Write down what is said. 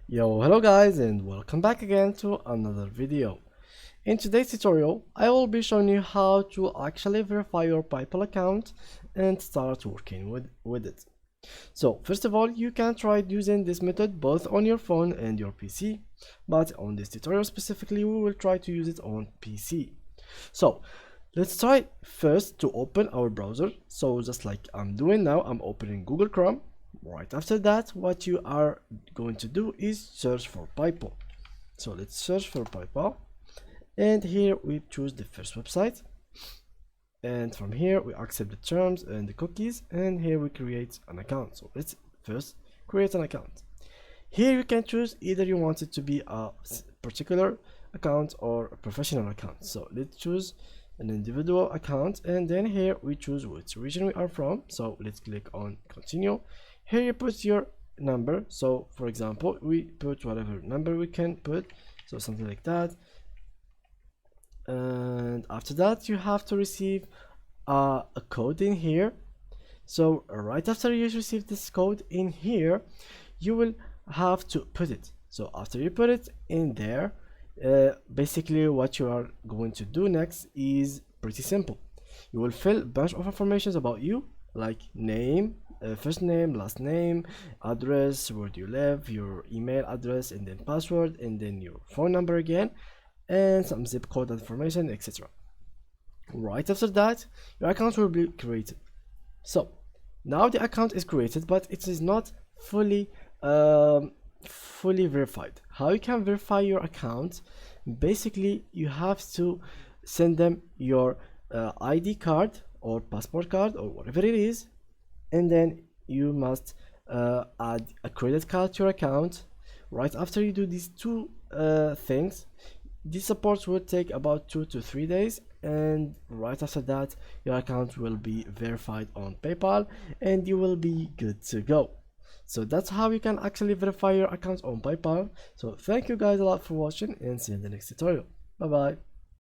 Yo, hello guys and welcome back again to another video. In today's tutorial, I will be showing you how to actually verify your PayPal account and start working with it. So first of all, you can try using this method both on your phone and your PC, but on this tutorial specifically, we will try to use it on PC. So let's try first to open our browser. So just like I'm doing now, I'm opening Google Chrome. Right after that, what you are going to do is search for PayPal. So let's search for PayPal, and here we choose the first website, and from here we accept the terms and the cookies, and here we create an account. So let's first create an account. Here you can choose either you want it to be a particular account or a professional account. So let's choose an individual account, and then here we choose which region we are from. So let's click on continue. Here you put your number. So for example, we put whatever number we can put, so something like that. And after that you have to receive a code in here. So right after you receive this code in here, you will have to put it. So after you put it in there, basically what you are going to do next is pretty simple. You will fill a bunch of information about you, like name, first name, last name, address, where do you live, your email address, and then password, and then your phone number again, and some zip code information, etc. Right after that, your account will be created. So now the account is created, but it is not fully verified. How you can verify your account? Basically, you have to send them your ID card or passport card or whatever it is, and then you must add a credit card to your account. Right after you do these two things, this support will take about 2 to 3 days, and right after that your account will be verified on PayPal and you will be good to go. So that's how you can actually verify your account on PayPal. So thank you guys a lot for watching, and see you in the next tutorial. Bye bye.